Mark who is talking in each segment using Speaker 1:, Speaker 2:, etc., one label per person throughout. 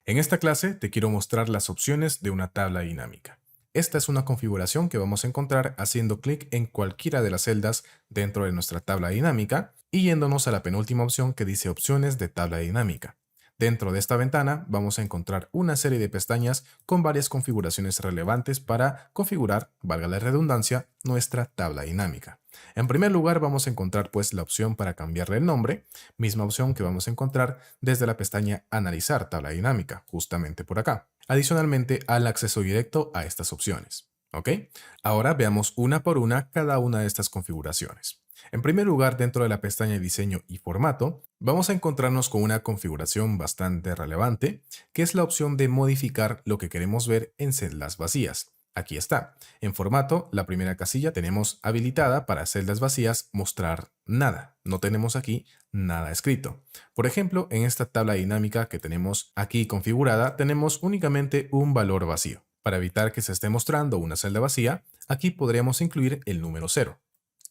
Speaker 1: En esta clase te quiero mostrar las opciones de una tabla dinámica. Esta es una configuración que vamos a encontrar haciendo clic en cualquiera de las celdas dentro de nuestra tabla dinámica y yéndonos a la penúltima opción que dice opciones de tabla dinámica. Dentro de esta ventana vamos a encontrar una serie de pestañas con varias configuraciones relevantes para configurar, valga la redundancia, nuestra tabla dinámica. En primer lugar vamos a encontrar pues la opción para cambiarle el nombre, misma opción que vamos a encontrar desde la pestaña Analizar tabla dinámica, justamente por acá. Adicionalmente al acceso directo a estas opciones. ¿Ok? Ahora veamos una por una cada una de estas configuraciones. En primer lugar, dentro de la pestaña Diseño y Formato, vamos a encontrarnos con una configuración bastante relevante, que es la opción de modificar lo que queremos ver en celdas vacías. Aquí está. En formato, la primera casilla tenemos habilitada para celdas vacías mostrar nada. No tenemos aquí nada escrito. Por ejemplo, en esta tabla dinámica que tenemos aquí configurada, tenemos únicamente un valor vacío. Para evitar que se esté mostrando una celda vacía, aquí podríamos incluir el número 0.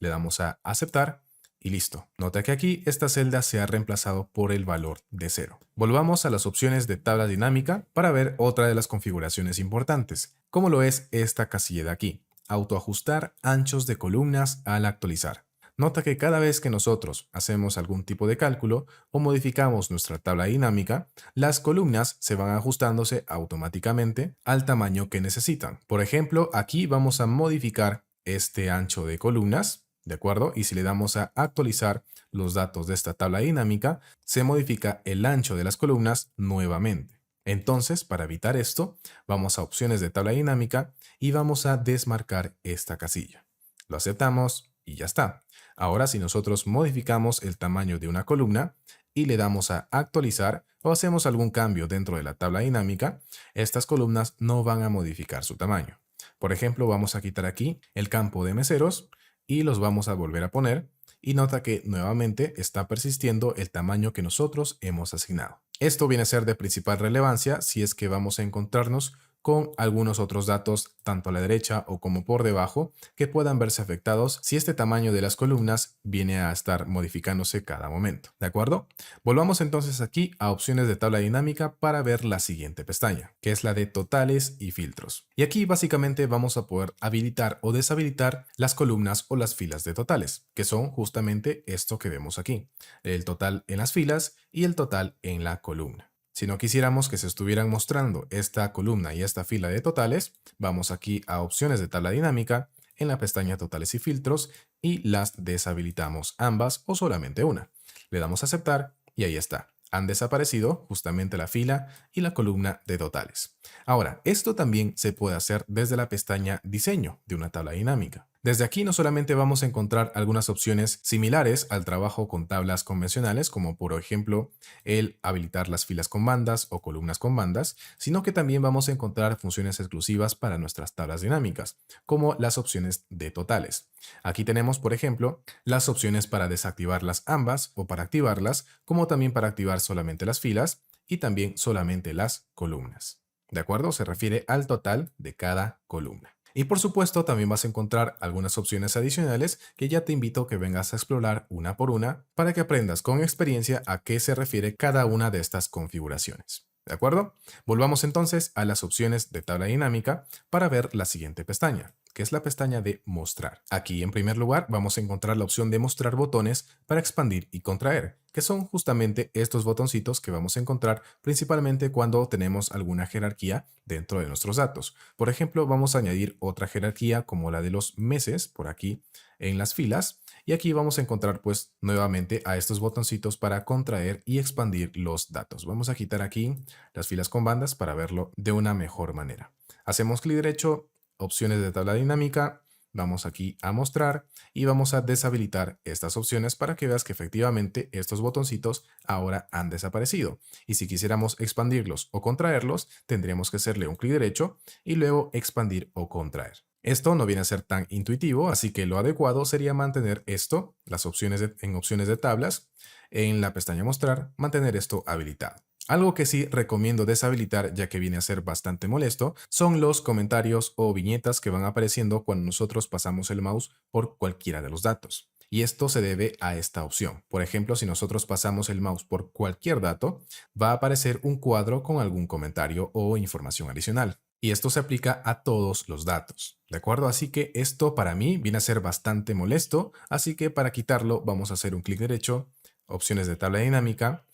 Speaker 1: Le damos a aceptar y listo. Nota que aquí esta celda se ha reemplazado por el valor de 0. Volvamos a las opciones de tabla dinámica para ver otra de las configuraciones importantes, como lo es esta casilla de aquí, autoajustar anchos de columnas al actualizar. Nota que cada vez que nosotros hacemos algún tipo de cálculo o modificamos nuestra tabla dinámica, las columnas se van ajustándose automáticamente al tamaño que necesitan. Por ejemplo, aquí vamos a modificar este ancho de columnas. ¿De acuerdo? Y si le damos a actualizar los datos de esta tabla dinámica, se modifica el ancho de las columnas nuevamente. Entonces, para evitar esto, vamos a opciones de tabla dinámica y vamos a desmarcar esta casilla. Lo aceptamos y ya está. Ahora, si nosotros modificamos el tamaño de una columna y le damos a actualizar o hacemos algún cambio dentro de la tabla dinámica, estas columnas no van a modificar su tamaño. Por ejemplo, vamos a quitar aquí el campo de meseros y los vamos a volver a poner y nota que nuevamente está persistiendo el tamaño que nosotros hemos asignado. Esto viene a ser de principal relevancia si es que vamos a encontrarnos con algunos otros datos tanto a la derecha o como por debajo que puedan verse afectados si este tamaño de las columnas viene a estar modificándose cada momento. ¿De acuerdo? Volvamos entonces aquí a opciones de tabla dinámica para ver la siguiente pestaña, que es la de totales y filtros. Y aquí básicamente vamos a poder habilitar o deshabilitar las columnas o las filas de totales, que son justamente esto que vemos aquí, el total en las filas y el total en la columna. Si no quisiéramos que se estuvieran mostrando esta columna y esta fila de totales, vamos aquí a opciones de tabla dinámica en la pestaña totales y filtros y las deshabilitamos ambas o solamente una. Le damos a aceptar y ahí está. Han desaparecido justamente la fila y la columna de totales. Ahora, esto también se puede hacer desde la pestaña Diseño de una tabla dinámica. Desde aquí no solamente vamos a encontrar algunas opciones similares al trabajo con tablas convencionales, como por ejemplo el habilitar las filas con bandas o columnas con bandas, sino que también vamos a encontrar funciones exclusivas para nuestras tablas dinámicas, como las opciones de totales. Aquí tenemos, por ejemplo, las opciones para desactivarlas ambas o para activarlas, como también para activar solamente las filas y también solamente las columnas. ¿De acuerdo? Se refiere al total de cada columna. Y por supuesto también vas a encontrar algunas opciones adicionales que ya te invito a que vengas a explorar una por una para que aprendas con experiencia a qué se refiere cada una de estas configuraciones. ¿De acuerdo? Volvamos entonces a las opciones de tabla dinámica para ver la siguiente pestaña, que es la pestaña de mostrar. Aquí en primer lugar vamos a encontrar la opción de mostrar botones para expandir y contraer, que son justamente estos botoncitos que vamos a encontrar principalmente cuando tenemos alguna jerarquía dentro de nuestros datos. Por ejemplo, vamos a añadir otra jerarquía como la de los meses por aquí en las filas y aquí vamos a encontrar pues nuevamente a estos botoncitos para contraer y expandir los datos. Vamos a quitar aquí las filas con bandas para verlo de una mejor manera. Hacemos clic derecho, opciones de tabla dinámica, vamos aquí a mostrar y vamos a deshabilitar estas opciones para que veas que efectivamente estos botoncitos ahora han desaparecido. Y si quisiéramos expandirlos o contraerlos, tendríamos que hacerle un clic derecho y luego expandir o contraer. Esto no viene a ser tan intuitivo, así que lo adecuado sería mantener esto, las opciones en opciones de tablas, en la pestaña mostrar, mantener esto habilitado. Algo que sí recomiendo deshabilitar, ya que viene a ser bastante molesto, son los comentarios o viñetas que van apareciendo cuando nosotros pasamos el mouse por cualquiera de los datos. Y esto se debe a esta opción. Por ejemplo, si nosotros pasamos el mouse por cualquier dato, va a aparecer un cuadro con algún comentario o información adicional. Y esto se aplica a todos los datos, ¿de acuerdo? Así que esto para mí viene a ser bastante molesto, así que para quitarlo vamos a hacer un clic derecho, opciones de tabla dinámica,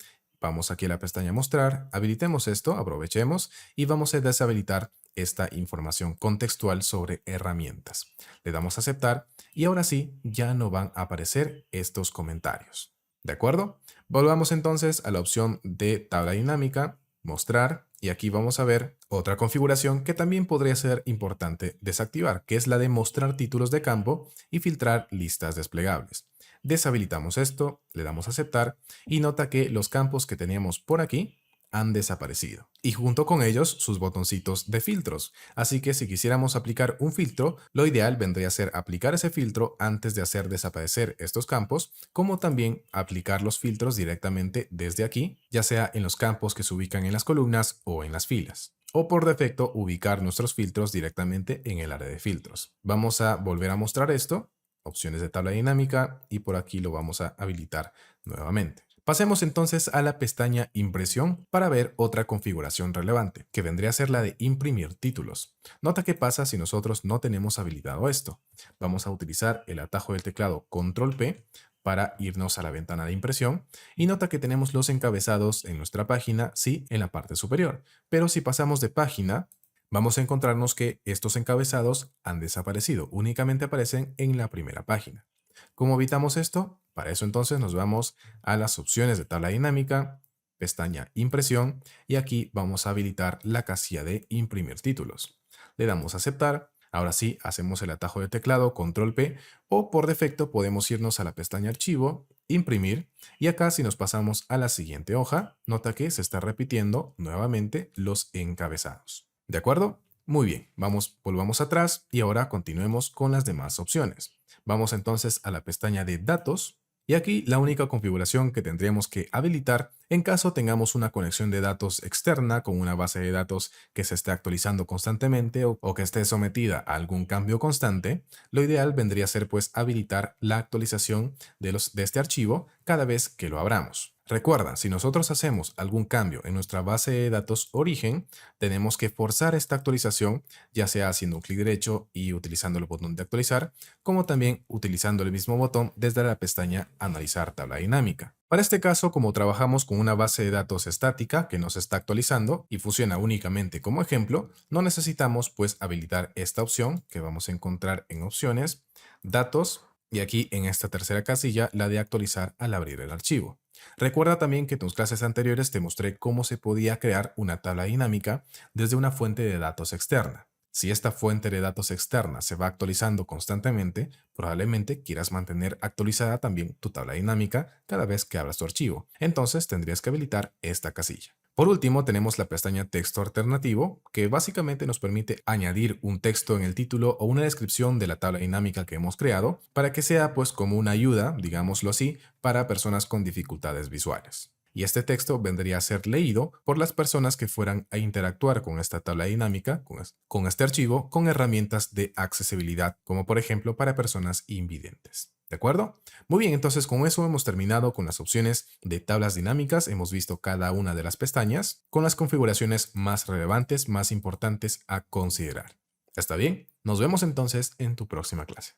Speaker 1: vamos aquí a la pestaña mostrar, habilitemos esto, aprovechemos y vamos a deshabilitar esta información contextual sobre herramientas. Le damos a aceptar y ahora sí ya no van a aparecer estos comentarios. ¿De acuerdo? Volvamos entonces a la opción de tabla dinámica, mostrar, y aquí vamos a ver otra configuración que también podría ser importante desactivar, que es la de mostrar títulos de campo y filtrar listas desplegables. Deshabilitamos esto, le damos a aceptar y nota que los campos que teníamos por aquí han desaparecido. Y junto con ellos sus botoncitos de filtros. Así que si quisiéramos aplicar un filtro, lo ideal vendría a ser aplicar ese filtro antes de hacer desaparecer estos campos, como también aplicar los filtros directamente desde aquí, ya sea en los campos que se ubican en las columnas o en las filas. O por defecto ubicar nuestros filtros directamente en el área de filtros. Vamos a volver a mostrar esto, opciones de tabla dinámica, y por aquí lo vamos a habilitar nuevamente. Pasemos entonces a la pestaña Impresión para ver otra configuración relevante, que vendría a ser la de imprimir títulos. Nota qué pasa si nosotros no tenemos habilitado esto. Vamos a utilizar el atajo del teclado Control P para irnos a la ventana de impresión y nota que tenemos los encabezados en nuestra página, sí, en la parte superior. Pero si pasamos de página, vamos a encontrarnos que estos encabezados han desaparecido, únicamente aparecen en la primera página. ¿Cómo evitamos esto? Para eso entonces nos vamos a las opciones de tabla dinámica, pestaña impresión y aquí vamos a habilitar la casilla de imprimir títulos. Le damos a aceptar. Ahora sí, hacemos el atajo de teclado Control P o por defecto podemos irnos a la pestaña archivo, imprimir y acá si nos pasamos a la siguiente hoja, nota que se está repitiendo nuevamente los encabezados. ¿De acuerdo? Muy bien, volvamos atrás y ahora continuemos con las demás opciones. Vamos entonces a la pestaña de datos y aquí la única configuración que tendríamos que habilitar en caso tengamos una conexión de datos externa con una base de datos que se esté actualizando constantemente o que esté sometida a algún cambio constante, lo ideal vendría a ser pues habilitar la actualización de este archivo cada vez que lo abramos. Recuerda, si nosotros hacemos algún cambio en nuestra base de datos origen, tenemos que forzar esta actualización, ya sea haciendo un clic derecho y utilizando el botón de actualizar, como también utilizando el mismo botón desde la pestaña Analizar tabla dinámica. Para este caso, como trabajamos con una base de datos estática que no se está actualizando y funciona únicamente como ejemplo, no necesitamos pues habilitar esta opción que vamos a encontrar en opciones, datos y aquí en esta tercera casilla la de actualizar al abrir el archivo. Recuerda también que en tus clases anteriores te mostré cómo se podía crear una tabla dinámica desde una fuente de datos externa. Si esta fuente de datos externa se va actualizando constantemente, probablemente quieras mantener actualizada también tu tabla dinámica cada vez que abras tu archivo. Entonces tendrías que habilitar esta casilla. Por último, tenemos la pestaña Texto alternativo, que básicamente nos permite añadir un texto en el título o una descripción de la tabla dinámica que hemos creado para que sea pues como una ayuda, digámoslo así, para personas con dificultades visuales. Y este texto vendría a ser leído por las personas que fueran a interactuar con esta tabla dinámica, con este archivo, con herramientas de accesibilidad, como por ejemplo para personas invidentes. ¿De acuerdo? Muy bien, entonces con eso hemos terminado con las opciones de tablas dinámicas. Hemos visto cada una de las pestañas con las configuraciones más relevantes, más importantes a considerar. ¿Está bien? Nos vemos entonces en tu próxima clase.